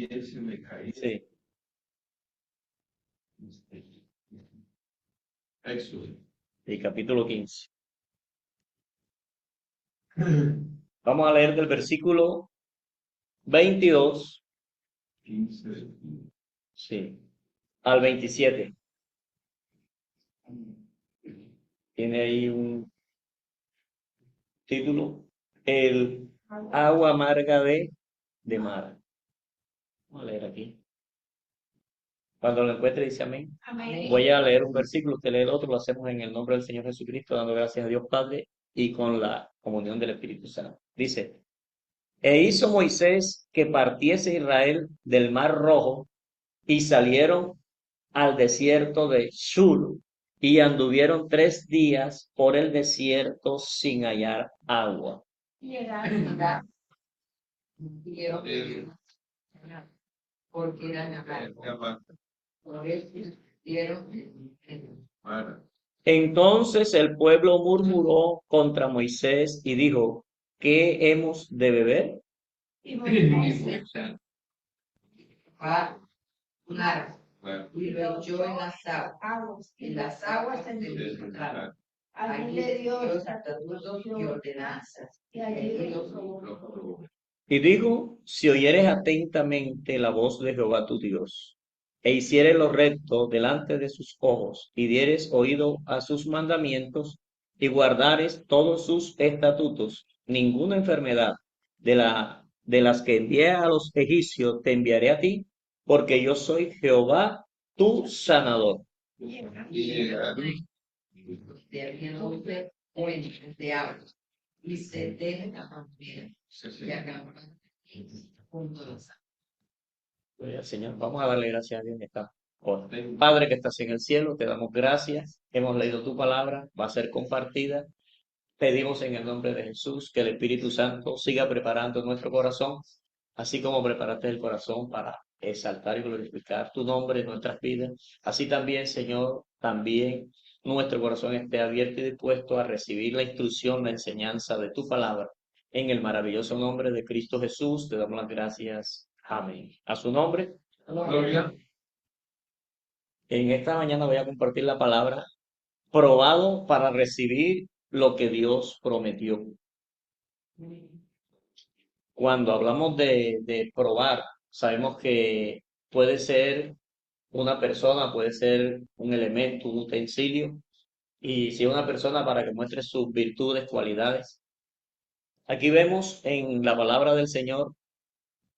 se me caía. Sí. Éxodo. Y capítulo 15. Vamos a leer del versículo 22, 15. sí, al 27. Tiene ahí un título, el agua amarga de Mara. Vamos a leer aquí. Cuando lo encuentre dice amén. Amén. Voy a leer un versículo, usted lee el otro, lo hacemos en el nombre del Señor Jesucristo, dando gracias a Dios Padre y con la comunión del Espíritu Santo. Dice, e hizo Moisés que partiese Israel del mar Rojo y salieron al desierto de Shur y anduvieron 3 días por el desierto sin hallar agua. Llegaron porque eran amados. Por eso dieron Entonces el pueblo murmuró contra Moisés y dijo, ¿qué hemos de beber? y Moisés un árbol y lo echó en las aguas. En las aguas se multiplicaron. allí le dio estatutos y ordenanzas. y allí los probó. Y dijo, si oyeres atentamente la voz de Jehová tu Dios, e hicieres lo recto delante de sus ojos, y dieres oído a sus mandamientos, y guardares todos sus estatutos, ninguna enfermedad de las que envié a los egipcios te enviaré a ti, porque yo soy Jehová tu sanador. De agua y se deja también y acaban junto a los Gloria al Señor. Vamos a darle gracias a Dios en esta hora. Padre que estás en el cielo, te damos gracias. Hemos leído tu palabra, va a ser compartida. Pedimos en el nombre de Jesús que el Espíritu Santo siga preparando nuestro corazón, así como preparaste el corazón para exaltar y glorificar tu nombre en nuestras vidas. Así también, Señor, también nuestro corazón esté abierto y dispuesto a recibir la instrucción, la enseñanza de tu palabra. En el maravilloso nombre de Cristo Jesús, te damos las gracias. Amén. A su nombre. Gloria. En esta mañana voy a compartir la palabra probado para recibir lo que Dios prometió. Cuando hablamos de probar, sabemos que puede ser una persona, puede ser un elemento, un utensilio, y si es una persona para que muestre sus virtudes, cualidades. Aquí vemos en la palabra del Señor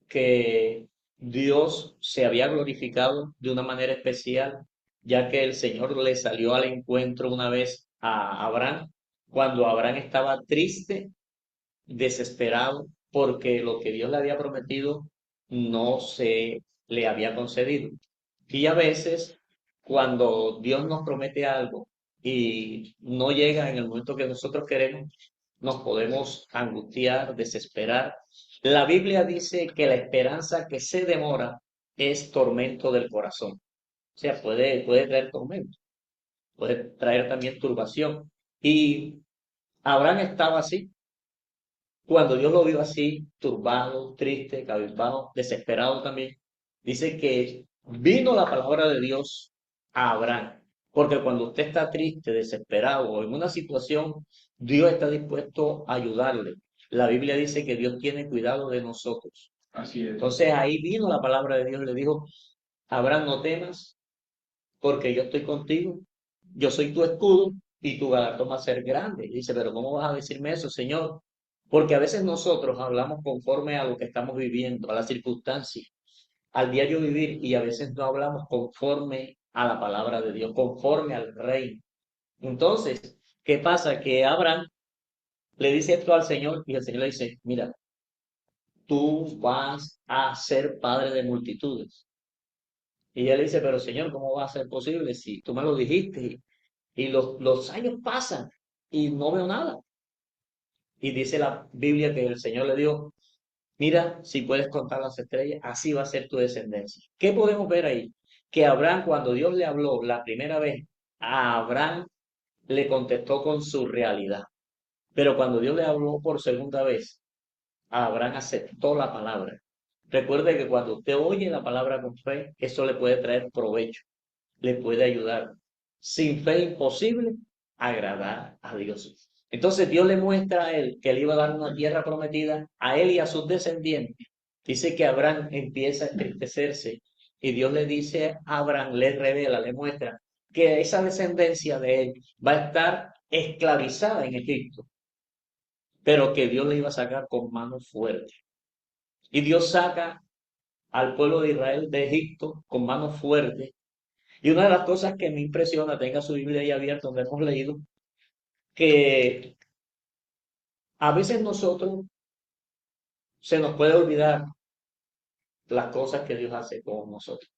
que Dios se había glorificado de una manera especial, ya que el Señor le salió al encuentro una vez a Abraham, cuando Abraham estaba triste, desesperado, porque lo que Dios le había prometido no se le había concedido. Y a veces, cuando Dios nos promete algo y no llega en el momento que nosotros queremos, nos podemos angustiar, desesperar. La Biblia dice que la esperanza que se demora es tormento del corazón. O sea, puede traer tormento, puede traer también turbación. Y Abraham estaba así. Cuando Dios lo vio así, turbado, triste, cabizbajo, desesperado también, dice que vino la palabra de Dios a Abraham. Porque cuando usted está triste, desesperado o en una situación, Dios está dispuesto a ayudarle. La Biblia dice que Dios tiene cuidado de nosotros. Así es. Entonces ahí vino la palabra de Dios, le dijo, Abraham, no temas, porque yo estoy contigo, yo soy tu escudo y tu galardón va a ser grande. Y dice, pero ¿cómo vas a decirme eso, Señor? Porque a veces nosotros hablamos conforme a lo que estamos viviendo, a las circunstancias, al diario vivir, y a veces no hablamos conforme a la palabra de Dios, conforme al reino. Entonces, ¿qué pasa? Que Abraham le dice esto al Señor y el Señor le dice, mira, tú vas a ser padre de multitudes. Y él dice, pero Señor, ¿cómo va a ser posible si tú me lo dijiste? Y los años pasan y no veo nada. Y dice la Biblia que el Señor le dijo, mira, si puedes contar las estrellas, así va a ser tu descendencia. ¿Qué podemos ver ahí? Que Abraham, cuando Dios le habló la primera vez, a Abraham le contestó con su realidad. Pero cuando Dios le habló por segunda vez, Abraham aceptó la palabra. Recuerde que cuando usted oye la palabra con fe, eso le puede traer provecho, le puede ayudar. Sin fe imposible agradar a Dios. Entonces Dios le muestra a él que le iba a dar una tierra prometida a él y a sus descendientes. Dice que Abraham empieza a entristecerse y Dios le dice a Abraham, le revela, le muestra que esa descendencia de él va a estar esclavizada en Egipto, pero que Dios le iba a sacar con mano fuerte. Y Dios saca al pueblo de Israel de Egipto con mano fuerte. Y una de las cosas que me impresiona, tenga su Biblia ahí abierta donde hemos leído, que a veces nosotros se nos puede olvidar las cosas que Dios hace con nosotros.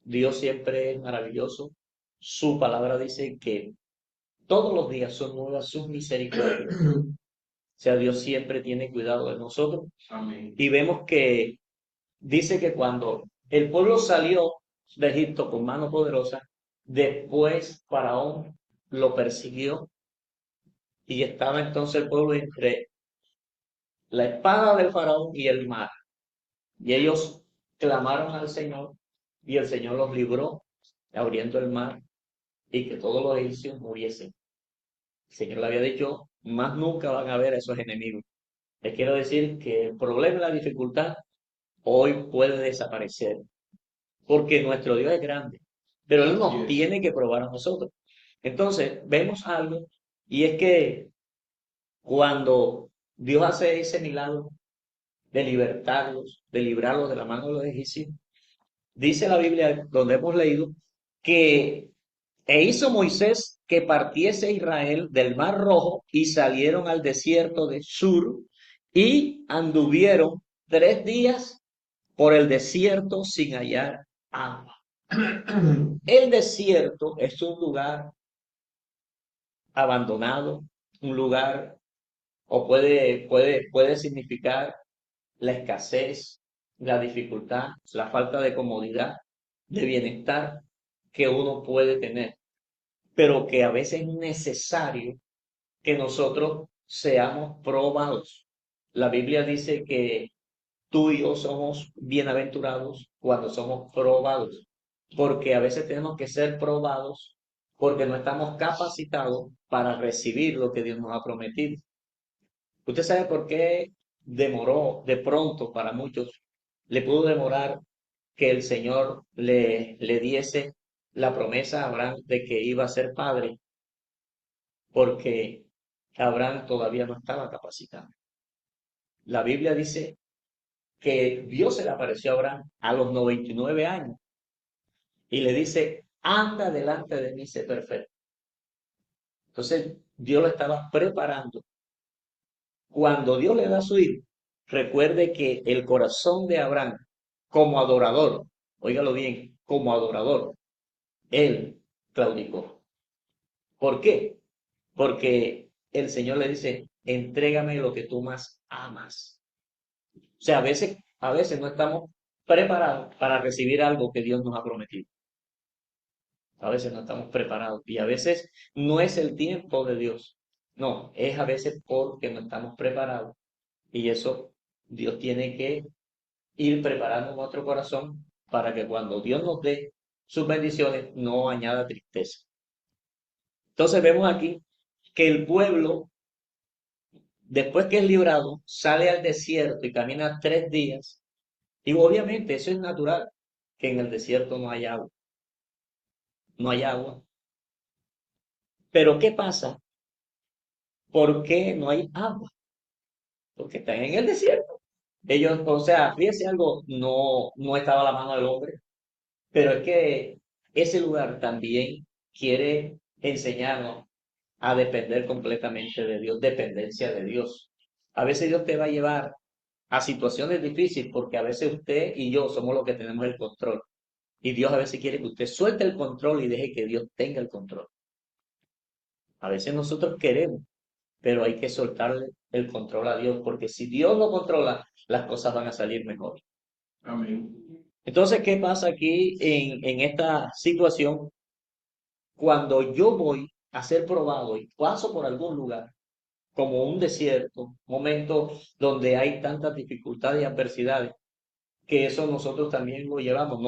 Dios siempre es maravilloso. Su palabra dice que todos los días son nuevas sus misericordias. O sea, Dios siempre tiene cuidado de nosotros. Amén. Y vemos que dice que cuando el pueblo salió de Egipto con mano poderosa, después Faraón lo persiguió y estaba entonces el pueblo entre la espada del Faraón y el mar. Y ellos clamaron al Señor y el Señor los libró abriendo el mar y que todos los egipcios muriesen. El Señor le había dicho, más nunca van a ver a esos enemigos. Les quiero decir que el problema y la dificultad hoy puede desaparecer, porque nuestro Dios es grande, pero Él nos tiene que probar a nosotros. Entonces, vemos algo, y es que cuando Dios hace ese milagro de libertarlos, de librarlos de la mano de los egipcios, dice la Biblia, donde hemos leído, que hizo Moisés que partiese Israel del Mar Rojo y salieron al desierto de Sur y anduvieron 3 días por el desierto sin hallar agua. El desierto es un lugar abandonado, un lugar, o puede significar la escasez, la dificultad, la falta de comodidad, de bienestar que uno puede tener, pero que a veces es necesario que nosotros seamos probados. La Biblia dice que tú y yo somos bienaventurados cuando somos probados, porque a veces tenemos que ser probados porque no estamos capacitados para recibir lo que Dios nos ha prometido. ¿Usted sabe por qué demoró de pronto para muchos? Le pudo demorar que el Señor le diese la promesa a Abraham de que iba a ser padre, porque Abraham todavía no estaba capacitado. La Biblia dice que Dios se le apareció a Abraham a los 99 años y le dice, anda delante de mí, sé perfecto. Entonces, Dios lo estaba preparando. Cuando Dios le da a su hijo, recuerde que el corazón de Abraham, como adorador, óigalo bien, como adorador, él claudicó. ¿Por qué? Porque el Señor le dice, entrégame lo que tú más amas. O sea, a veces no estamos preparados para recibir algo que Dios nos ha prometido. A veces no estamos preparados y a veces no es el tiempo de Dios. No, es a veces porque no estamos preparados y eso Dios tiene que ir preparando nuestro corazón para que cuando Dios nos dé sus bendiciones no añada tristeza. Entonces vemos aquí que el pueblo, después que es librado, sale al desierto y camina 3 días. Y obviamente eso es natural, que en el desierto no hay agua. No hay agua. Pero ¿qué pasa? ¿Por qué no hay agua? Porque están en el desierto. Ellos, o sea, fíjense algo, no estaba a la mano del hombre, pero es que ese lugar también quiere enseñarnos a depender completamente de Dios, dependencia de Dios. A veces Dios te va a llevar a situaciones difíciles porque a veces usted y yo somos los que tenemos el control. Y Dios a veces quiere que usted suelte el control y deje que Dios tenga el control. A veces nosotros queremos, pero hay que soltarle el control a Dios, porque si Dios lo controla, las cosas van a salir mejor. Amén. Entonces, ¿qué pasa aquí en esta situación? Cuando yo voy a ser probado y paso por algún lugar, como un desierto, momento donde hay tantas dificultades y adversidades, que eso nosotros también lo llevamos.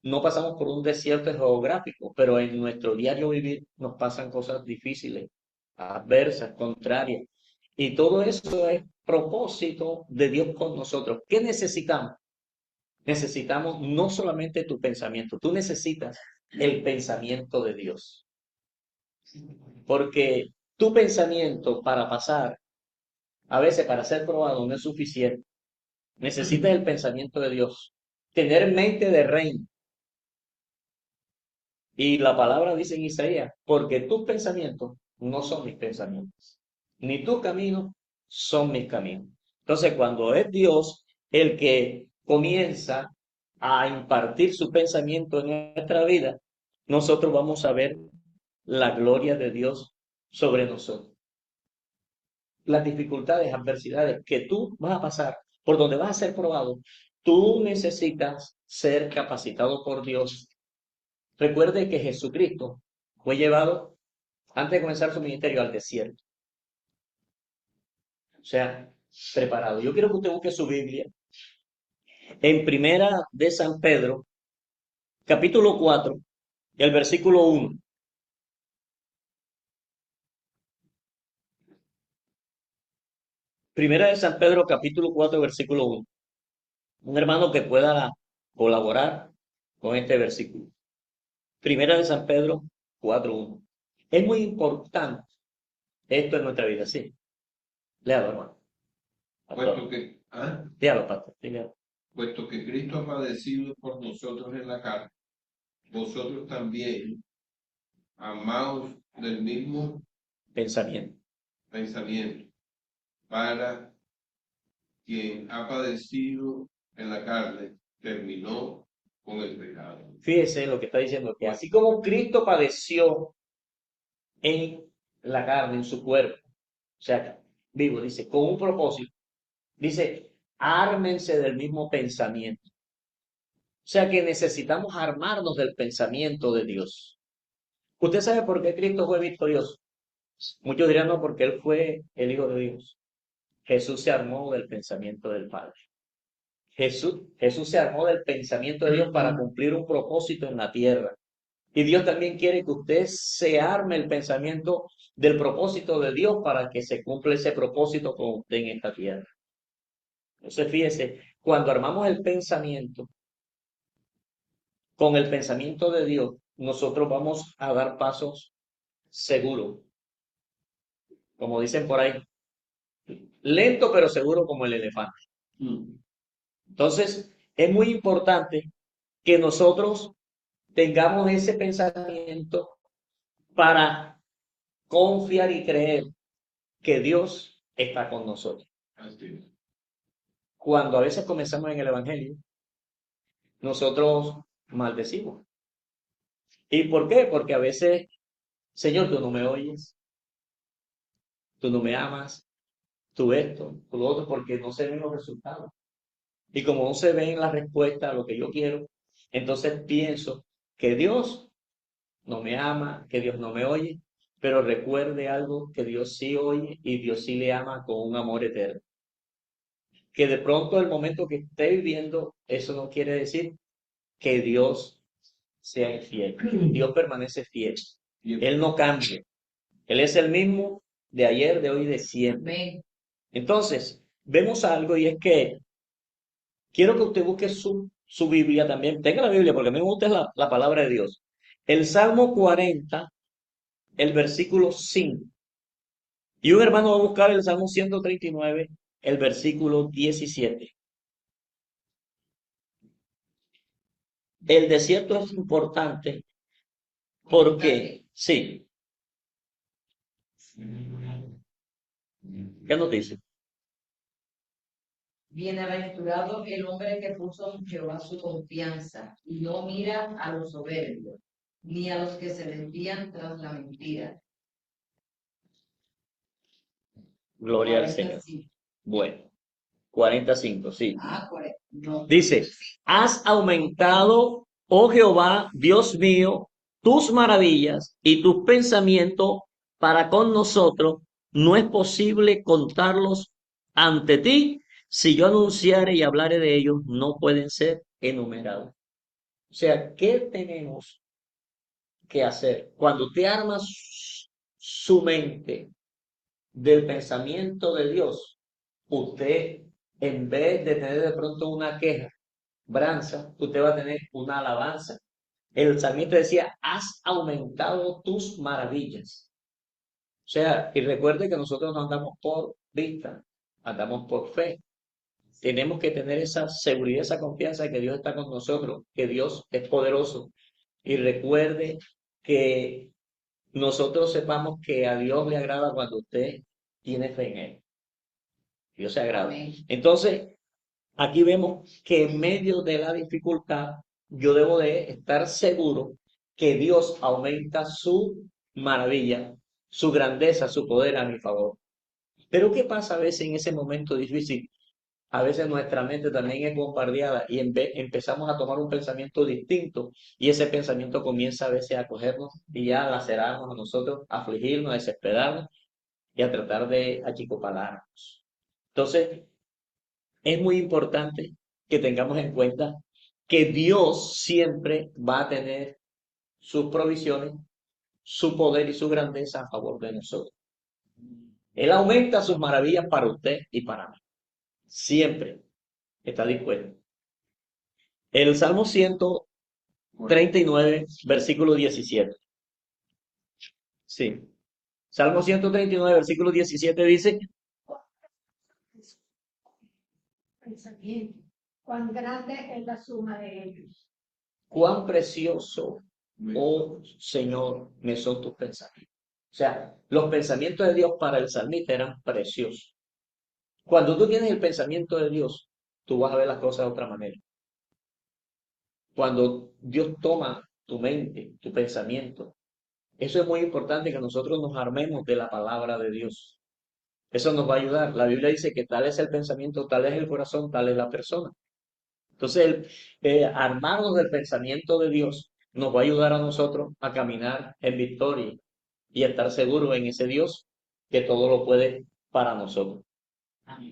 No pasamos por un desierto geográfico, pero en nuestro diario vivir nos pasan cosas difíciles, adversas, contrarias. Y todo eso es propósito de Dios con nosotros. ¿Qué necesitamos? Necesitamos no solamente tu pensamiento, tú necesitas el pensamiento de Dios. Porque tu pensamiento para pasar, a veces para ser probado, no es suficiente. Necesitas el pensamiento de Dios. Tener mente de reino. Y la palabra dice en Isaías, porque tus pensamientos no son mis pensamientos, ni tus caminos son mis caminos. Entonces, cuando es Dios el que comienza a impartir su pensamiento en nuestra vida, nosotros vamos a ver la gloria de Dios sobre nosotros. Las dificultades, adversidades que tú vas a pasar, por donde vas a ser probado, tú necesitas ser capacitado por Dios. Recuerde que Jesucristo fue llevado antes de comenzar su ministerio al desierto. O sea, preparado. Yo quiero que usted busque su Biblia en Primera de San Pedro, capítulo 4, el versículo 1. Primera de San Pedro, capítulo 4, versículo 1. Un hermano que pueda colaborar con este versículo. Primera de San Pedro 4:1. Es muy importante esto en nuestra vida, sí. Léalo, hermano. Puesto que, Léalo, pastor. Léalo. puesto que Cristo ha padecido por nosotros en la carne, vosotros también, amados del mismo Pensamiento. pensamiento, para quien ha padecido en la carne, terminó con el pecado. Fíjese lo que está diciendo, que así como Cristo padeció en la carne, en su cuerpo, o sea, vivo, dice, con un propósito, dice, ármense del mismo pensamiento. O sea que necesitamos armarnos del pensamiento de Dios. ¿Usted sabe por qué Cristo fue victorioso? Muchos dirán, no, porque Él fue el Hijo de Dios. Jesús se armó del pensamiento del Padre. Jesús se armó del pensamiento de Dios para cumplir un propósito en la tierra. Y Dios también quiere que usted se arme el pensamiento del propósito de Dios para que se cumpla ese propósito con usted en esta tierra. Entonces, fíjese, cuando armamos el pensamiento con el pensamiento de Dios, nosotros vamos a dar pasos seguros. Como dicen por ahí, lento pero seguro como el elefante. Entonces, es muy importante que nosotros tengamos ese pensamiento para confiar y creer que Dios está con nosotros. Así es. Cuando a veces comenzamos en el Evangelio, nosotros maldecimos. ¿Y por qué? Porque a veces, Señor, tú no me oyes, tú no me amas, tú esto, tú lo otro, porque no se ven los resultados. Y como no se ven las respuestas a lo que yo quiero, entonces pienso que Dios no me ama, que Dios no me oye, pero recuerde algo, que Dios sí oye y Dios sí le ama con un amor eterno. Que de pronto el momento que esté viviendo, eso no quiere decir que Dios sea infiel. Dios permanece fiel. Él no cambia. Él es el mismo de ayer, de hoy, de siempre. Amén. Entonces, vemos algo y es que quiero que usted busque su Biblia también. Tenga la Biblia porque a mí me gusta la palabra de Dios. El Salmo 40, el versículo 5. Y un hermano va a buscar el Salmo 139, el versículo 17. El desierto es importante porque, sí, ¿qué nos dice? Bienaventurado el hombre que puso en Jehová su confianza y no mira a los soberbios, ni a los que se desvían tras la mentira. Gloria al Señor. 45. Bueno, 45, sí. No. Dice, has aumentado, oh Jehová, Dios mío, tus maravillas y tus pensamientos para con nosotros. No es posible contarlos ante ti. Si yo anunciare y hablare de ellos, no pueden ser enumerados. O sea, ¿qué tenemos que hacer? Cuando usted arma su mente del pensamiento de Dios, usted, en vez de tener de pronto una queja, usted va a tener una alabanza. El salmista decía, has aumentado tus maravillas. O sea, y recuerde que nosotros no andamos por vista, andamos por fe. Tenemos que tener esa seguridad, esa confianza de que Dios está con nosotros, que Dios es poderoso. Y recuerde que nosotros sepamos que a Dios le agrada cuando usted tiene fe en Él. Dios se agrada. Amén. Entonces, aquí vemos que en medio de la dificultad, yo debo de estar seguro que Dios aumenta su maravilla, su grandeza, su poder a mi favor. Pero ¿qué pasa a veces en ese momento difícil? A veces nuestra mente también es bombardeada y empezamos a tomar un pensamiento distinto y ese pensamiento comienza a veces a cogernos y ya a lacerarnos a nosotros, a afligirnos, a desesperarnos y a tratar de achicopalarnos. Entonces, es muy importante que tengamos en cuenta que Dios siempre va a tener sus provisiones, su poder y su grandeza a favor de nosotros. Él aumenta sus maravillas para usted y para mí. Siempre está dispuesto. El Salmo 139, versículo 17. Sí. Salmo 139, versículo 17 dice, Pensamiento. Cuán grande es la suma de ellos. cuán precioso, oh Señor, me son tus pensamientos. O sea, los pensamientos de Dios para el salmista eran preciosos. Cuando tú tienes el pensamiento de Dios, tú vas a ver las cosas de otra manera. Cuando Dios toma tu mente, tu pensamiento, eso es muy importante que nosotros nos armemos de la palabra de Dios. Eso nos va a ayudar. La Biblia dice que tal es el pensamiento, tal es el corazón, tal es la persona. Entonces, armarnos del pensamiento de Dios nos va a ayudar a nosotros a caminar en victoria y a estar seguros en ese Dios que todo lo puede para nosotros.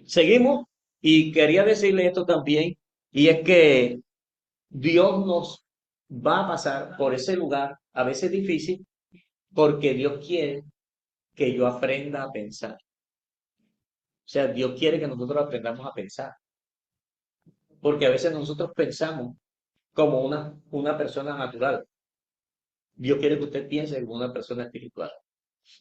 Seguimos y quería decirle esto también, y es que Dios nos va a pasar por ese lugar, a veces difícil, porque Dios quiere que yo aprenda a pensar. O sea, Dios quiere que nosotros aprendamos a pensar, porque a veces nosotros pensamos como una persona natural. Dios quiere que usted piense como una persona espiritual.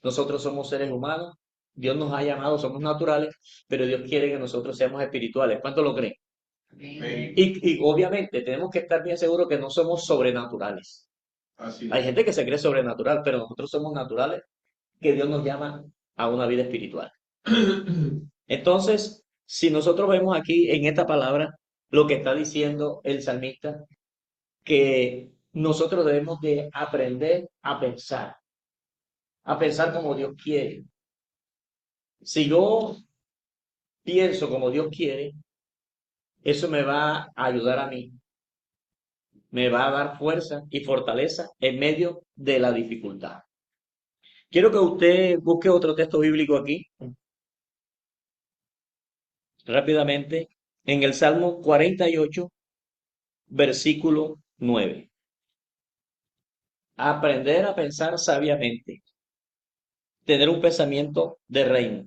Nosotros somos seres humanos, Dios nos ha llamado, somos naturales, pero Dios quiere que nosotros seamos espirituales. ¿Cuánto lo creen? Amén. Y obviamente tenemos que estar bien seguros que no somos sobrenaturales. Así Hay es. gente que se cree sobrenatural, pero nosotros somos naturales, que Dios nos llama a una vida espiritual. Entonces, si nosotros vemos aquí en esta palabra lo que está diciendo el salmista, que nosotros debemos de aprender a pensar como Dios quiere. Si yo pienso como Dios quiere, eso me va a ayudar a mí, me va a dar fuerza y fortaleza en medio de la dificultad. Quiero que usted busque otro texto bíblico aquí, rápidamente, en el Salmo 48, versículo 9. Aprender a pensar sabiamente, tener un pensamiento de reino.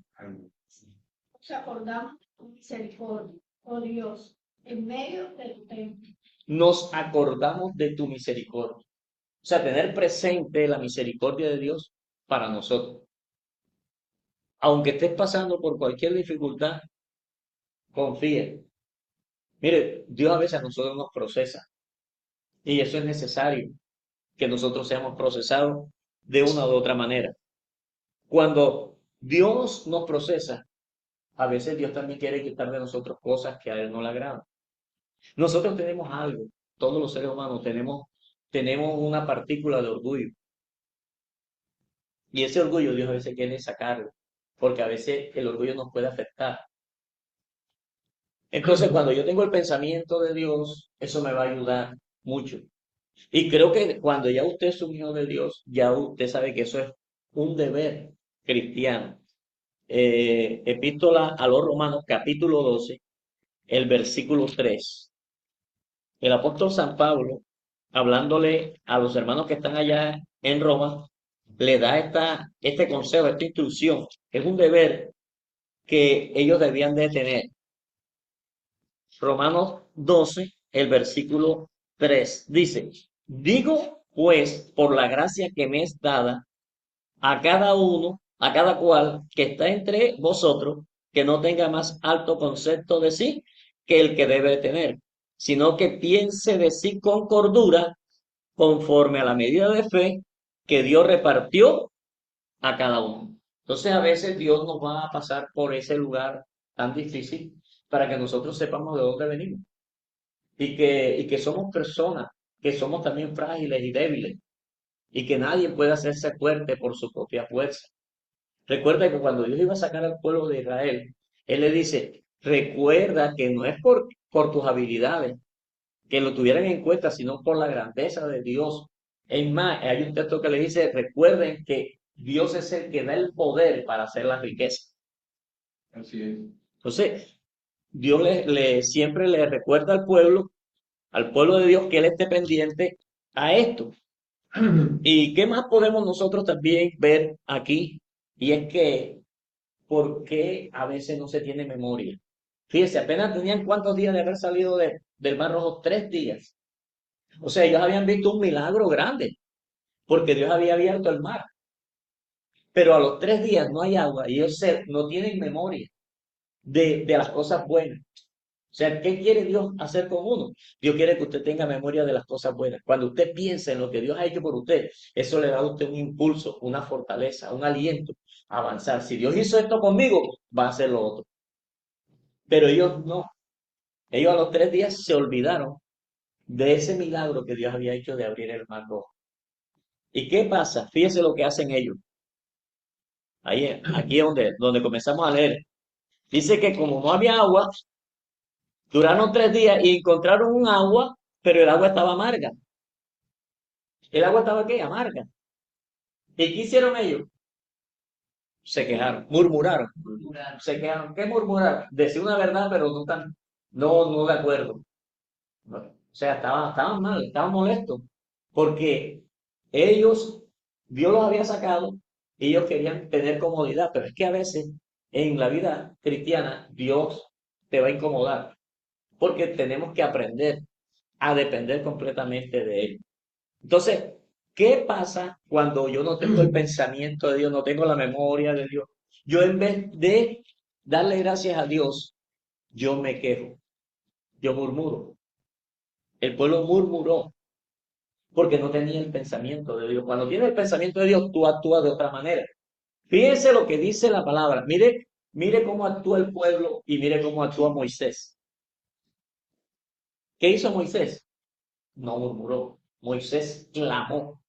Nos acordamos de tu misericordia, oh Dios, en medio de tu templo. Nos acordamos de tu misericordia. O sea, tener presente la misericordia de Dios para nosotros. Aunque estés pasando por cualquier dificultad, confíe. Mire, Dios a veces a nosotros nos procesa y eso es necesario, que nosotros seamos procesados de una u otra manera. Cuando Dios nos procesa, a veces Dios también quiere quitar de nosotros cosas que a Él no le agradan. Nosotros tenemos algo, todos los seres humanos tenemos una partícula de orgullo. Y ese orgullo Dios a veces quiere sacarlo, porque a veces el orgullo nos puede afectar. Entonces, cuando yo tengo el pensamiento de Dios, eso me va a ayudar mucho. Y creo que cuando ya usted es un hijo de Dios, ya usted sabe que eso es un deber cristiano. Epístola a los Romanos, capítulo 12, el versículo 3. El apóstol San Pablo, hablándole a los hermanos que están allá en Roma, le da este consejo, esta instrucción. Es un deber que ellos debían de tener. Romanos 12, el versículo 3 dice, digo pues por la gracia que me es dada a cada uno, a cada cual que está entre vosotros, que no tenga más alto concepto de sí que el que debe tener, sino que piense de sí con cordura, conforme a la medida de fe que Dios repartió a cada uno. Entonces a veces Dios nos va a pasar por ese lugar tan difícil para que nosotros sepamos de dónde venimos y que somos personas, que somos también frágiles y débiles y que nadie puede hacerse fuerte por su propia fuerza. Recuerda que cuando Dios iba a sacar al pueblo de Israel, Él le dice, recuerda que no es por tus habilidades, que lo tuvieran en cuenta, sino por la grandeza de Dios. Es más, hay un texto que le dice, recuerden que Dios es el que da el poder para hacer la riqueza. Así es. Entonces, Dios siempre le recuerda al pueblo de Dios, que Él esté pendiente a esto. ¿Y qué más podemos nosotros también ver aquí? Y es que, ¿por qué a veces no se tiene memoria? Fíjese, apenas tenían cuántos días de haber salido del Mar Rojo, 3 días. O sea, ellos habían visto un milagro grande, porque Dios había abierto el mar. Pero a los 3 días no hay agua y ellos no tienen memoria de las cosas buenas. O sea, ¿qué quiere Dios hacer con uno? Dios quiere que usted tenga memoria de las cosas buenas. Cuando usted piensa en lo que Dios ha hecho por usted, eso le da a usted un impulso, una fortaleza, un aliento a avanzar. Si Dios hizo esto conmigo, va a hacer lo otro. Pero ellos no. Ellos a los 3 días se olvidaron de ese milagro que Dios había hecho de abrir el mar rojo. ¿Y qué pasa? Fíjense lo que hacen ellos. Ahí, aquí es donde comenzamos a leer. Dice que como no había agua, duraron 3 días y encontraron un agua, pero el agua estaba amarga. ¿El agua estaba qué? Amarga. ¿Y qué hicieron ellos? Se quejaron, murmuraron. Se quejaron. ¿Qué murmuraron? Decir una verdad, pero no de acuerdo. O sea, estaban mal, estaban molestos. Porque ellos, Dios los había sacado y ellos querían tener comodidad. Pero es que a veces en la vida cristiana Dios te va a incomodar. Porque tenemos que aprender a depender completamente de Él. Entonces, ¿qué pasa cuando yo no tengo el pensamiento de Dios, no tengo la memoria de Dios? Yo en vez de darle gracias a Dios, yo me quejo, yo murmuro. El pueblo murmuró porque no tenía el pensamiento de Dios. Cuando tienes el pensamiento de Dios, tú actúas de otra manera. Fíjense lo que dice la palabra. Mire cómo actúa el pueblo y mire cómo actúa Moisés. ¿Qué hizo Moisés? No murmuró. Moisés clamó.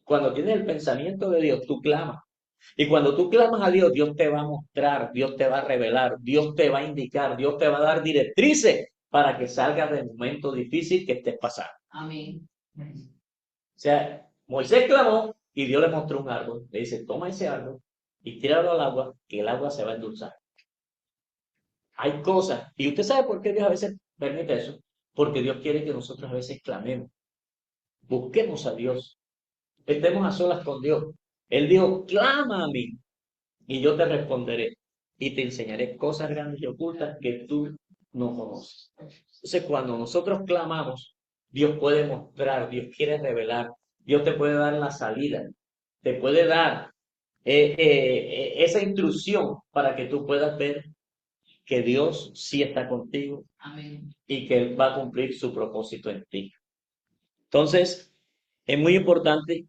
Cuando tienes el pensamiento de Dios, tú clamas. Y cuando tú clamas a Dios, Dios te va a mostrar, Dios te va a revelar, Dios te va a indicar, Dios te va a dar directrices para que salgas del momento difícil que estés pasando. Amén. O sea, Moisés clamó y Dios le mostró un árbol. Le dice, toma ese árbol y tíralo al agua, que el agua se va a endulzar. Hay cosas, y usted sabe por qué Dios a veces permite eso, porque Dios quiere que nosotros a veces clamemos, busquemos a Dios, estemos a solas con Dios. Él dijo, clama a mí y yo te responderé y te enseñaré cosas grandes y ocultas que tú no conoces. Entonces, cuando nosotros clamamos, Dios puede mostrar, Dios quiere revelar, Dios te puede dar la salida, te puede dar esa instrucción para que tú puedas ver que Dios sí está contigo Amén. y que Él va a cumplir su propósito en ti. Entonces, es muy importante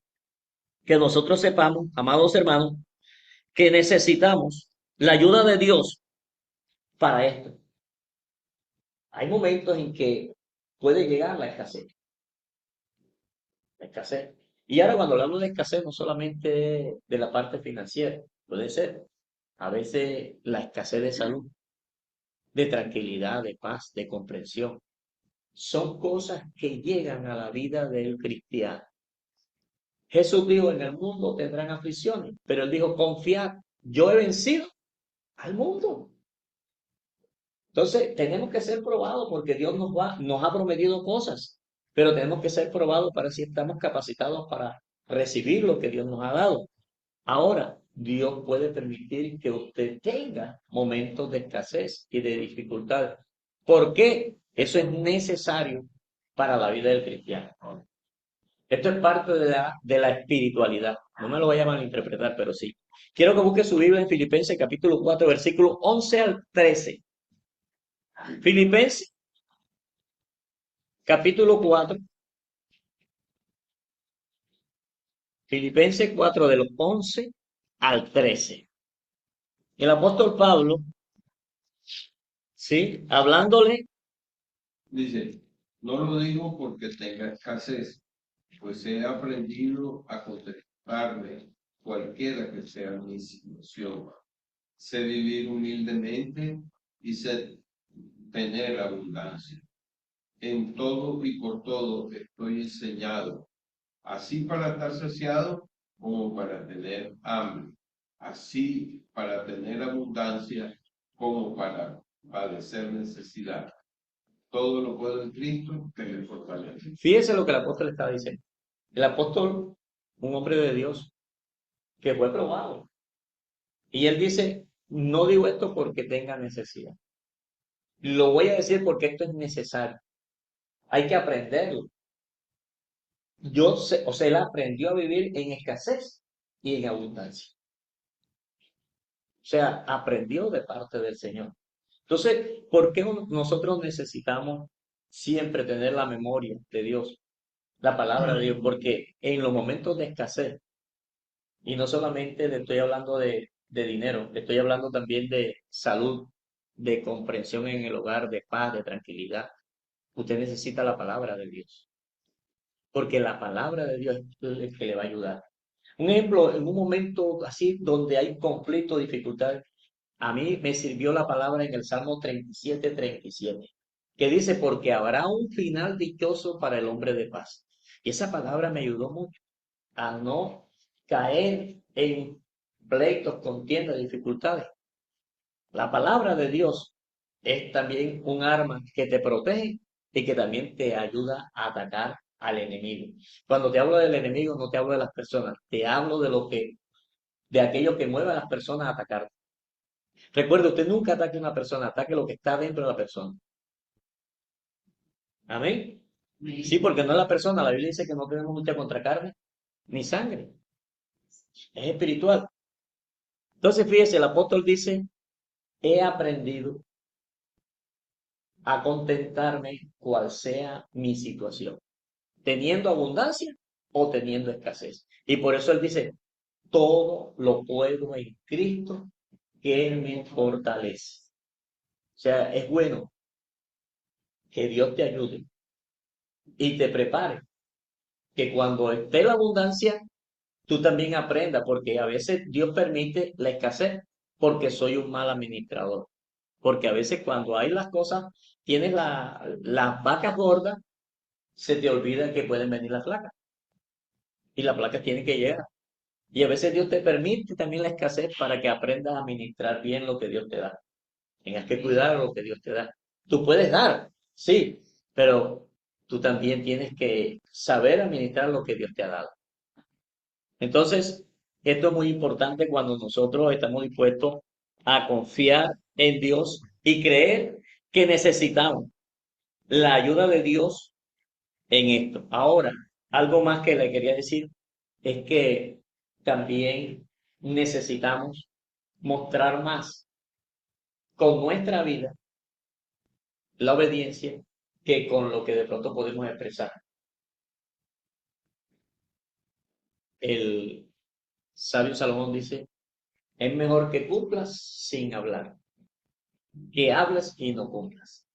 que nosotros sepamos, amados hermanos, que necesitamos la ayuda de Dios para esto. Hay momentos en que puede llegar la escasez. La escasez. Y ahora cuando hablamos de escasez, no solamente de la parte financiera, puede ser a veces la escasez de salud, de tranquilidad, de paz, de comprensión. Son cosas que llegan a la vida del cristiano. Jesús dijo, en el mundo tendrán aflicciones, pero Él dijo, confiad, yo he vencido al mundo. Entonces, tenemos que ser probados porque Dios nos ha prometido cosas, pero tenemos que ser probados para si estamos capacitados para recibir lo que Dios nos ha dado. Ahora, Dios puede permitir que usted tenga momentos de escasez y de dificultad. ¿Por qué? Eso es necesario para la vida del cristiano. Esto es parte de la espiritualidad. No me lo vaya a malinterpretar, pero sí. Quiero que busque su Biblia en Filipenses capítulo 4, versículos 11 al 13. Filipenses capítulo 4, Filipenses 4 de los 11 al 13. El apóstol Pablo, ¿sí? Hablándole, Dice, no lo digo porque tenga escasez, pues he aprendido a contentarme cualquiera que sea mi situación. Sé vivir humildemente y sé tener abundancia. En todo y por todo estoy enseñado, así para estar saciado como para tener hambre, así para tener abundancia como para padecer necesidad. Todo lo puedo en Cristo que me fortalece. fíjese lo que el apóstol estaba diciendo. El apóstol, un hombre de Dios, que fue probado. Y él dice, no digo esto porque tenga necesidad. Lo voy a decir porque esto es necesario. Hay que aprenderlo. O sea, él aprendió a vivir en escasez y en abundancia. O sea, aprendió de parte del Señor. Entonces, ¿por qué nosotros necesitamos siempre tener la memoria de Dios, la palabra de Dios? Porque en los momentos de escasez, y no solamente estoy hablando de dinero, estoy hablando también de salud, de comprensión en el hogar, de paz, de tranquilidad, usted necesita la palabra de Dios. Porque la palabra de Dios es el que le va a ayudar. Un ejemplo, en un momento así donde hay conflicto, dificultad, a mí me sirvió la palabra en el Salmo 37, que dice, porque habrá un final dichoso para el hombre de paz. Y esa palabra me ayudó mucho a no caer en pleitos, contiendas, dificultades. La palabra de Dios es también un arma que te protege y que también te ayuda a atacar al enemigo. Cuando te hablo del enemigo, no te hablo de las personas, te hablo de aquello que mueve a las personas a atacar. Recuerde, usted nunca ataque a una persona, ataque lo que está dentro de la persona. Amén. Sí, porque no es la persona. La Biblia dice que no tenemos lucha contra carne ni sangre. Es espiritual. Entonces, fíjese, el apóstol dice, he aprendido a contentarme cual sea mi situación, teniendo abundancia o teniendo escasez. Y por eso él dice, todo lo puedo en Cristo que me fortalece. O sea, es bueno que Dios te ayude y te prepare, que cuando esté la abundancia, tú también aprendas, porque a veces Dios permite la escasez porque soy un mal administrador. Porque a veces cuando hay las cosas, tienes las vacas gordas, se te olvida que pueden venir las placas. Y las placas tienen que llegar. Y a veces Dios te permite también la escasez para que aprendas a administrar bien lo que Dios te da. Tengas que cuidar lo que Dios te da. Tú puedes dar, sí, pero tú también tienes que saber administrar lo que Dios te ha dado. Entonces, esto es muy importante cuando nosotros estamos dispuestos a confiar en Dios y creer que necesitamos la ayuda de Dios en esto. Ahora, algo más que le quería decir es que también necesitamos mostrar más con nuestra vida la obediencia que con lo que de pronto podemos expresar. El sabio Salomón dice, es mejor que cumplas sin hablar, que hablas y no cumplas.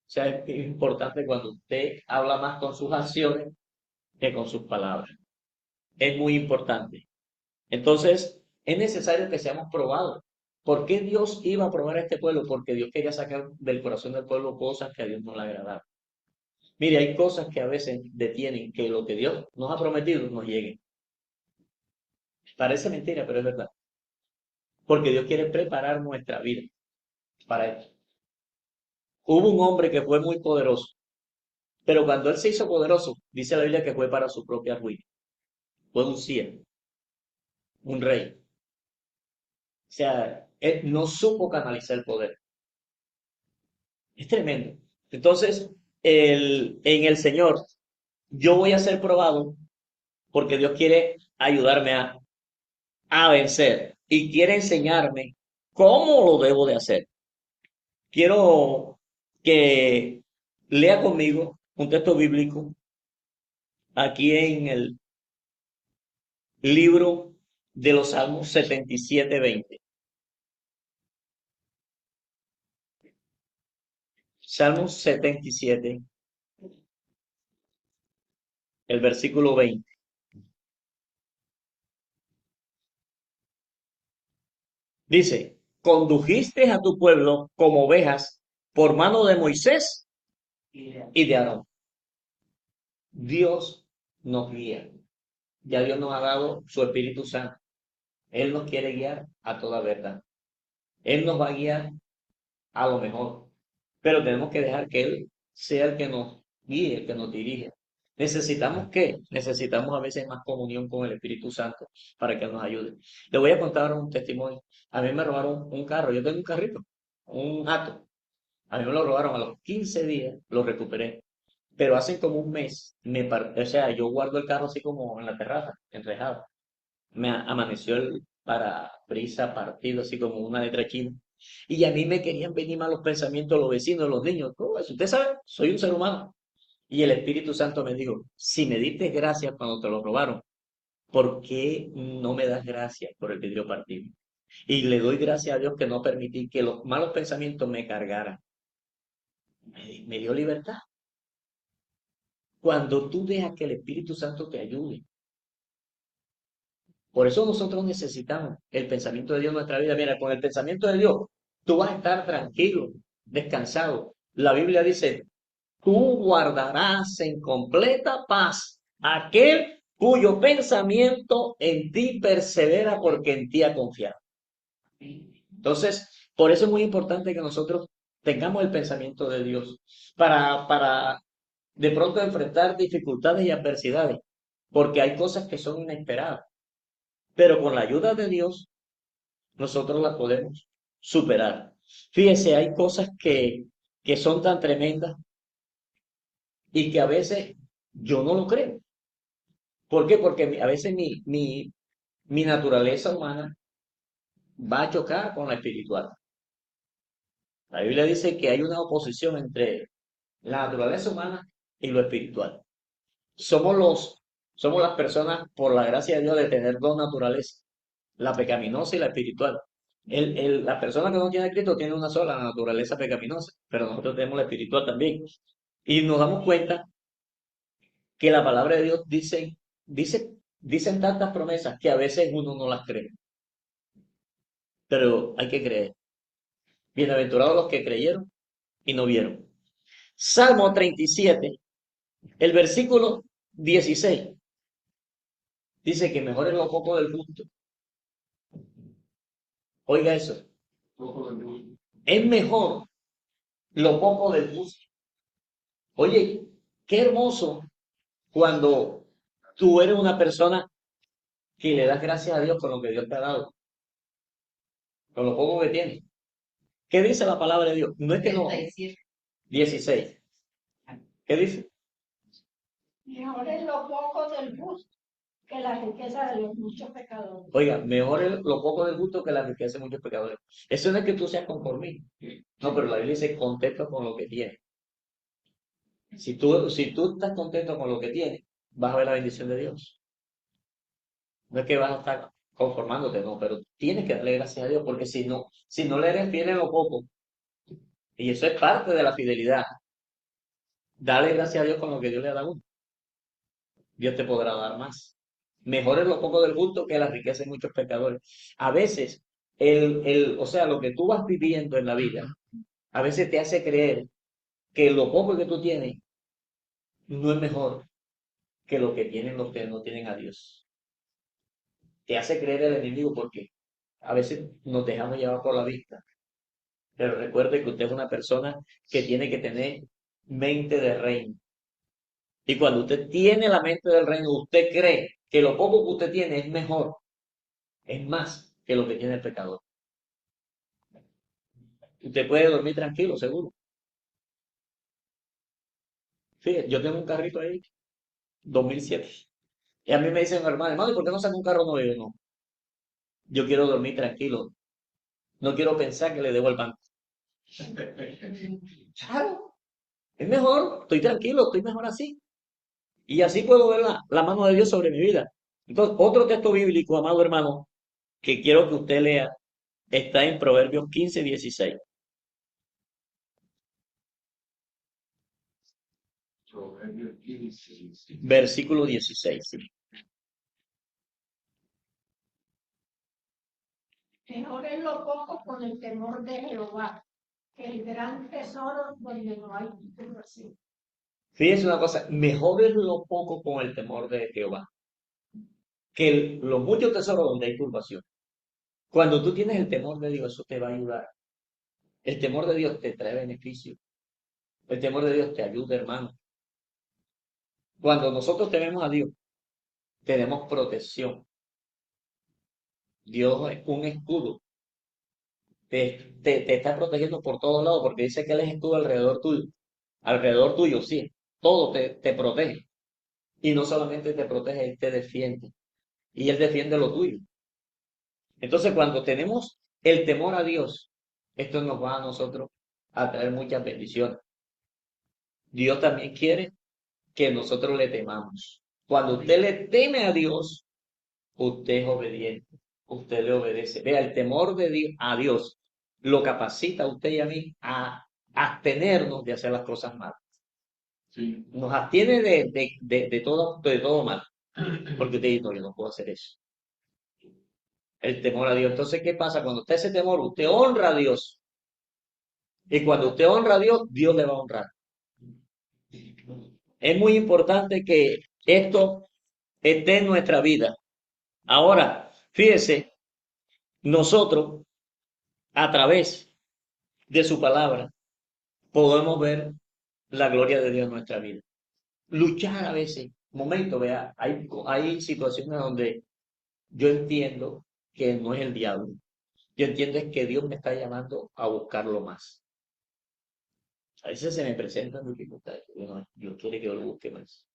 O sea, es importante cuando usted habla más con sus acciones que con sus palabras. Es muy importante. Entonces, es necesario que seamos probados. ¿Por qué Dios iba a probar a este pueblo? Porque Dios quería sacar del corazón del pueblo cosas que a Dios no le agradaban. Mire, hay cosas que a veces detienen que lo que Dios nos ha prometido nos llegue. Parece mentira, pero es verdad. Porque Dios quiere preparar nuestra vida para esto. Hubo un hombre que fue muy poderoso, pero cuando él se hizo poderoso, dice la Biblia que fue para su propia ruina. Fue un siervo, un rey. O sea, él no supo canalizar el poder. Es tremendo. Entonces, en el Señor, yo voy a ser probado porque Dios quiere ayudarme a vencer y quiere enseñarme cómo lo debo de hacer. Quiero que lea conmigo un texto bíblico aquí en el libro de los Salmos 77:20. Salmos 77, el versículo 20. Dice, condujiste a tu pueblo como ovejas por mano de Moisés y de Aarón. Dios nos guía. Ya Dios nos ha dado su Espíritu Santo. Él nos quiere guiar a toda verdad. Él nos va a guiar a lo mejor, pero tenemos que dejar que Él sea el que nos guíe, el que nos dirige. ¿Necesitamos qué? Necesitamos a veces más comunión con el Espíritu Santo para que nos ayude. Le voy a contar ahora un testimonio. A mí me robaron un carro, yo tengo un carrito, un Ato. A mí me lo robaron a los 15 días, lo recuperé. Pero hace como un mes, o sea, yo guardo el carro así como en la terraza, enrejado. Amaneció el parabrisas partido, así como una letra china. Y a mí me querían venir malos pensamientos los vecinos, los niños, todo eso. Usted sabe, soy un ser humano. Y el Espíritu Santo me dijo, si me diste gracias cuando te lo robaron, ¿por qué no me das gracias por el vidrio partido? Y le doy gracias a Dios que no permití que los malos pensamientos me cargaran. Me dio libertad. Cuando tú dejas que el Espíritu Santo te ayude. Por eso nosotros necesitamos el pensamiento de Dios en nuestra vida. Mira, con el pensamiento de Dios, tú vas a estar tranquilo, descansado. La Biblia dice, tú guardarás en completa paz aquel cuyo pensamiento en ti persevera porque en ti ha confiado. Entonces, por eso es muy importante que nosotros tengamos el pensamiento de Dios para de pronto enfrentar dificultades y adversidades, porque hay cosas que son inesperadas, pero con la ayuda de Dios nosotros las podemos superar. Fíjese, hay cosas que son tan tremendas y que a veces yo no lo creo. ¿Por qué? Porque a veces mi naturaleza humana va a chocar con la espiritual. La Biblia dice que hay una oposición entre la naturaleza humana y lo espiritual. Somos somos las personas, por la gracia de Dios, de tener dos naturalezas, la pecaminosa y la espiritual. La persona que no tiene a Cristo tiene una sola, la naturaleza pecaminosa, pero nosotros tenemos la espiritual también. Y nos damos cuenta que la palabra de Dios dicen tantas promesas que a veces uno no las cree, pero hay que creer. Bienaventurados los que creyeron y no vieron. Salmo 37, el versículo 16, dice que mejor es lo poco del justo. Oiga eso, es mejor lo poco del justo. Oye, qué hermoso cuando tú eres una persona que le das gracias a Dios con lo que Dios te ha dado, con lo poco que tienes. ¿Qué dice la palabra de Dios? No es que no. 16. ¿Qué dice? Mejor es lo poco del gusto que la riqueza de los muchos pecadores. Oiga, mejor es lo poco del gusto que la riqueza de muchos pecadores. Eso no es que tú seas conformista. No, pero la Biblia dice contento con lo que tienes. Si tú estás contento con lo que tienes, vas a ver la bendición de Dios. No es que vas a estar conformándote, no, pero tienes que darle gracias a Dios, porque si no le eres fiel en lo poco, y eso es parte de la fidelidad, dale gracias a Dios con lo que Dios le ha dado. Dios te podrá dar más. Mejor es lo poco del gusto que la riqueza de muchos pecadores. A veces, o sea, lo que tú vas viviendo en la vida, a veces te hace creer que lo poco que tú tienes no es mejor que lo que tienen los que no tienen a Dios. Te hace creer el enemigo porque a veces nos dejamos llevar por la vista Pero recuerde que usted es una persona que tiene que tener mente de reino. Y cuando usted tiene la mente del reino, usted cree que lo poco que usted tiene es mejor, es más que lo que tiene el pecador. Usted puede dormir tranquilo, seguro. Fíjate, yo tengo un carrito ahí, 2007. Y a mí me dicen, hermano, ¿y por qué no saca un carro nuevo? Y yo, no, yo quiero dormir tranquilo. No quiero pensar que le debo al banco. Claro, es mejor, estoy tranquilo, estoy mejor así. Y así puedo ver la mano de Dios sobre mi vida. Entonces, otro texto bíblico, amado hermano, que quiero que usted lea, está en Proverbios 15:16. Proverbios 15. Versículo 16. Mejor es lo poco con el temor de Jehová, que el gran tesoro donde no hay turbación. Fíjense una cosa, mejor es lo poco con el temor de Jehová, que los muchos tesoros donde hay turbación. Cuando tú tienes el temor de Dios, eso te va a ayudar. El temor de Dios te trae beneficio. El temor de Dios te ayuda, hermano. Cuando nosotros tememos a Dios, tenemos protección. Dios es un escudo. Te está protegiendo por todos lados porque dice que Él es escudo alrededor tuyo. Alrededor tuyo, sí. Todo te protege. Y no solamente te protege, Él te defiende. Y Él defiende lo tuyo. Entonces, cuando tenemos el temor a Dios, esto nos va a nosotros a traer muchas bendiciones. Dios también quiere que nosotros le temamos. Cuando usted le teme a Dios, usted es obediente, usted le obedece. Vea, el temor de Dios, a Dios lo capacita a usted y a mí a abstenernos de hacer las cosas malas. Sí. Nos abstiene de todo mal, porque usted dice, no, yo no puedo hacer eso. El temor a Dios. Entonces, ¿qué pasa? Cuando usted ese temor, usted honra a Dios. Y cuando usted honra a Dios, Dios le va a honrar. Es muy importante que esto esté en nuestra vida. Ahora, fíjese, nosotros, a través de su palabra, podemos ver la gloria de Dios en nuestra vida. Luchar a veces, momento, vea, hay situaciones donde yo entiendo que no es el diablo. Yo entiendo es que Dios me está llamando a buscarlo más. A veces se me presentan dificultades. Dios quiere que yo lo busque más.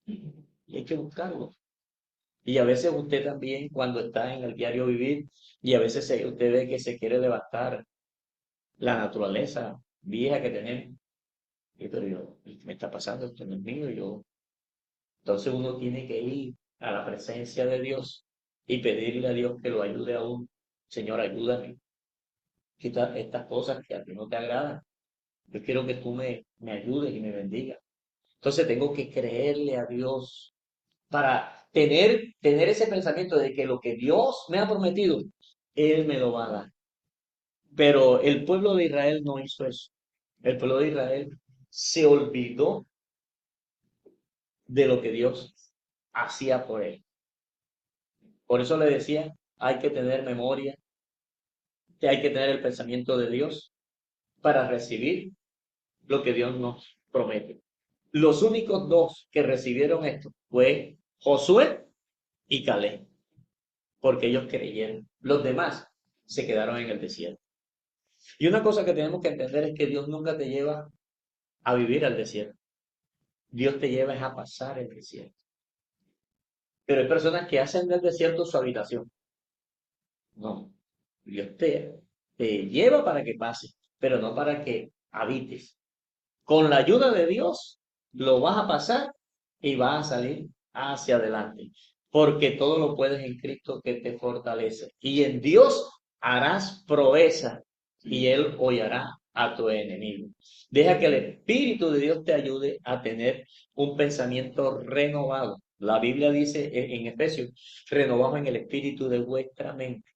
Y hay que buscarlo. Y a veces usted también, cuando está en el diario vivir, y a veces usted ve que se quiere devastar la naturaleza vieja que tenemos. Pero me está pasando esto en el mío. Entonces uno tiene que ir a la presencia de Dios y pedirle a Dios que lo ayude a uno. Señor, ayúdame. Quita estas cosas que a ti no te agradan. Yo quiero que tú me ayudes y me bendigas. Entonces tengo que creerle a Dios para tener ese pensamiento de que lo que Dios me ha prometido, Él me lo va a dar. Pero el pueblo de Israel no hizo eso. El pueblo de Israel se olvidó de lo que Dios hacía por él. Por eso le decía, hay que tener memoria, que hay que tener el pensamiento de Dios para recibir lo que Dios nos promete. Los únicos dos que recibieron esto fue Josué y Caleb, porque ellos creyeron. Los demás se quedaron en el desierto. Y una cosa que tenemos que entender es que Dios nunca te lleva a vivir al desierto. Dios te lleva a pasar el desierto. Pero hay personas que hacen del desierto su habitación. No, Dios te lleva para que pases, pero no para que habites. Con la ayuda de Dios lo vas a pasar y vas a salir hacia adelante, porque todo lo puedes en Cristo que te fortalece. Y en Dios harás proeza y Él hollará a tu enemigo. Deja que el Espíritu de Dios te ayude a tener un pensamiento renovado. La Biblia dice en Efesios, renovamos en el espíritu de vuestra mente.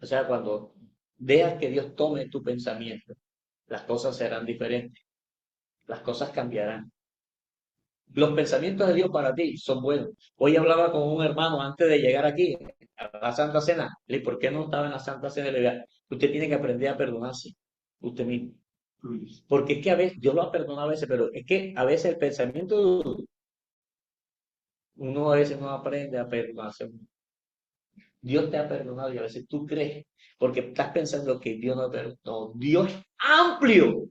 O sea, cuando dejas que Dios tome tu pensamiento, las cosas serán diferentes, las cosas cambiarán. Los pensamientos de Dios para ti son buenos. Hoy hablaba con un hermano antes de llegar aquí a la Santa Cena. Le dije, ¿por qué no estaba en la Santa Cena? Le dije, Usted tiene que aprender a perdonarse usted mismo. Porque es que a veces, Dios lo ha perdonado a veces, pero es que a veces el pensamiento de uno a veces no aprende a perdonarse. Dios te ha perdonado y a veces tú crees, porque estás pensando que Dios no te perdonó. Dios es amplio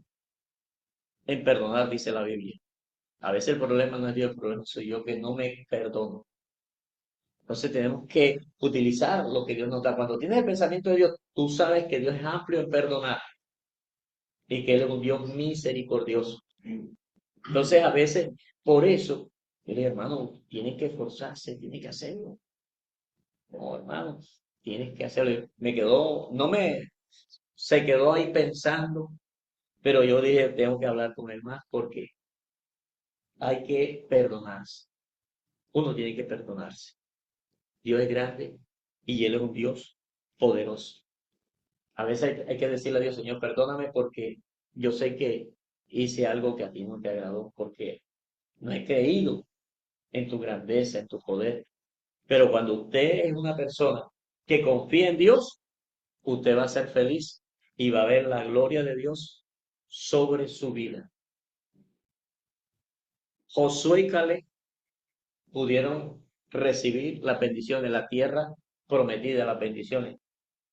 en perdonar, dice la Biblia. A veces el problema no es Dios, el problema soy yo que no me perdono. Entonces tenemos que utilizar lo que Dios nos da. Cuando tienes el pensamiento de Dios, tú sabes que Dios es amplio en perdonar y que Él es un Dios misericordioso. Entonces a veces, por eso, el hermano tiene que esforzarse, tiene que hacerlo. No, hermano, tienes que hacerlo. Se quedó ahí pensando, pero yo dije, tengo que hablar con él más porque hay que perdonarse. Uno tiene que perdonarse. Dios es grande y Él es un Dios poderoso. A veces hay que decirle a Dios, Señor, perdóname porque yo sé que hice algo que a ti no te agradó, porque no he creído en tu grandeza, en tu poder. Pero cuando usted es una persona que confía en Dios, usted va a ser feliz y va a ver la gloria de Dios sobre su vida. Josué y Caleb pudieron recibir las bendiciones, la tierra prometida, las bendiciones.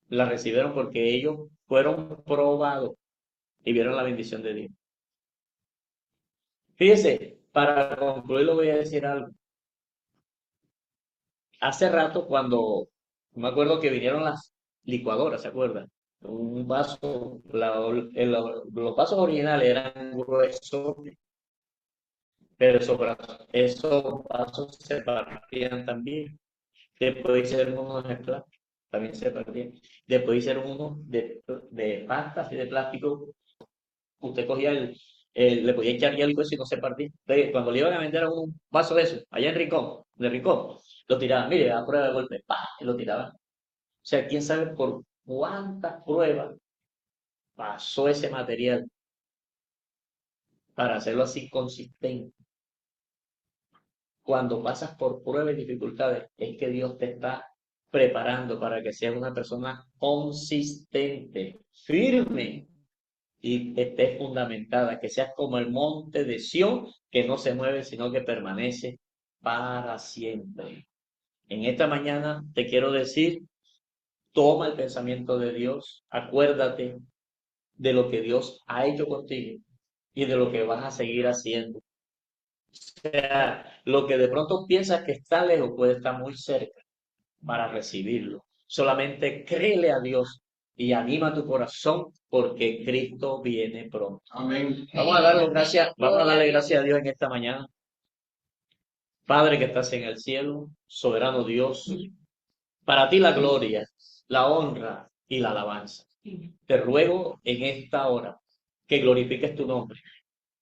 Las recibieron porque ellos fueron probados y vieron la bendición de Dios. Fíjese, para concluir, le voy a decir algo. Hace rato, cuando me acuerdo que vinieron las licuadoras, ¿se acuerdan? Un vaso, los vasos originales eran gruesos, pero esos vasos se partían también. Después hicieron unos de plástico, también se partían. Después hicieron unos de pastas y de plástico. Usted cogía le podía echar hielo y eso y no se partía. Entonces, cuando le iban a vender a uno un vaso de eso, allá en Rincón, de Rincón, lo tiraban, mire, a prueba de golpe, ¡pah! Y lo tiraban. O sea, quién sabe por cuántas pruebas pasó ese material para hacerlo así consistente. Cuando pasas por pruebas y dificultades, es que Dios te está preparando para que seas una persona consistente, firme y estés fundamentada, que seas como el monte de Sión, que no se mueve, sino que permanece para siempre. En esta mañana te quiero decir, toma el pensamiento de Dios, acuérdate de lo que Dios ha hecho contigo y de lo que vas a seguir haciendo. O sea, lo que de pronto piensas que está lejos puede estar muy cerca para recibirlo. Solamente créele a Dios y anima tu corazón porque Cristo viene pronto. Amén. Vamos a darle gracias a Dios en esta mañana. Padre que estás en el cielo, soberano Dios, para ti la gloria, la honra y la alabanza. Te ruego en esta hora que glorifiques tu nombre.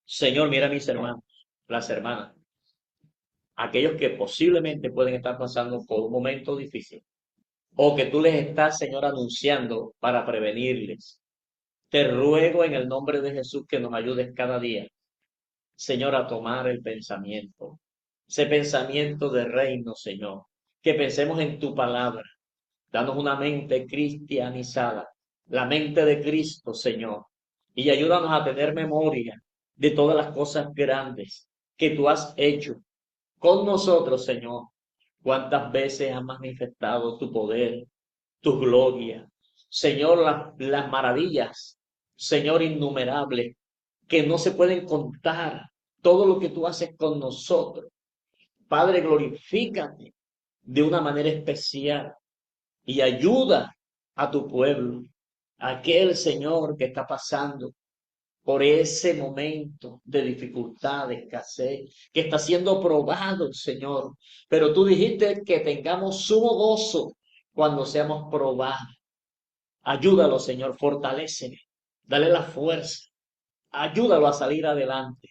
Señor, mira a mis hermanos, las hermanas, aquellos que posiblemente pueden estar pasando por un momento difícil o que tú les estás, Señor, anunciando para prevenirles. Te ruego en el nombre de Jesús que nos ayudes cada día, Señor, a tomar el pensamiento, ese pensamiento de reino, Señor, que pensemos en tu palabra. Danos una mente cristianizada, la mente de Cristo, Señor, y ayúdanos a tener memoria de todas las cosas grandes que tú has hecho con nosotros, Señor. Cuántas veces has manifestado tu poder, tu gloria. Señor, las maravillas, Señor, innumerables, que no se pueden contar. Todo lo que tú haces con nosotros. Padre, glorifícate de una manera especial y ayuda a tu pueblo, aquel Señor que está pasando por ese momento de dificultad, de escasez, que está siendo probado, Señor. Pero tú dijiste que tengamos sumo gozo cuando seamos probados. Ayúdalo, Señor, fortalécele, dale la fuerza, ayúdalo a salir adelante.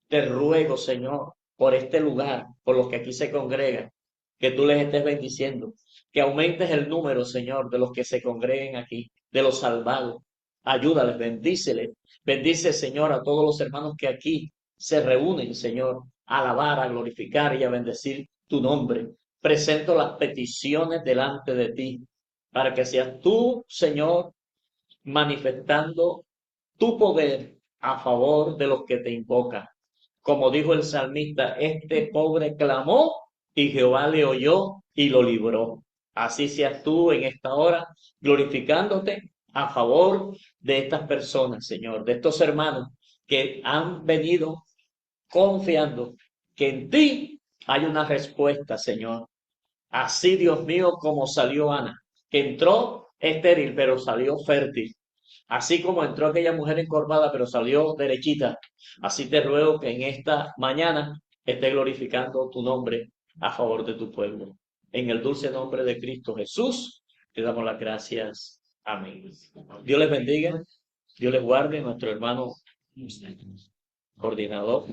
Te ruego, Señor, por este lugar, por los que aquí se congregan, que tú les estés bendiciendo, que aumentes el número, Señor, de los que se congreguen aquí, de los salvados. Ayúdales, bendíceles. Bendice, Señor, a todos los hermanos que aquí se reúnen, Señor, a alabar, a glorificar y a bendecir tu nombre. Presento las peticiones delante de ti, para que seas tú, Señor, manifestando tu poder a favor de los que te invocan. Como dijo el salmista, este pobre clamó y Jehová le oyó y lo libró. Así seas tú en esta hora, glorificándote a favor de estas personas, Señor, de estos hermanos que han venido confiando que en ti hay una respuesta, Señor. Así, Dios mío, como salió Ana, que entró estéril, pero salió fértil. Así como entró aquella mujer encorvada, pero salió derechita. Así te ruego que en esta mañana esté glorificando tu nombre a favor de tu pueblo. En el dulce nombre de Cristo Jesús, te damos las gracias. Amén. Dios les bendiga, Dios les guarde, nuestro hermano coordinador.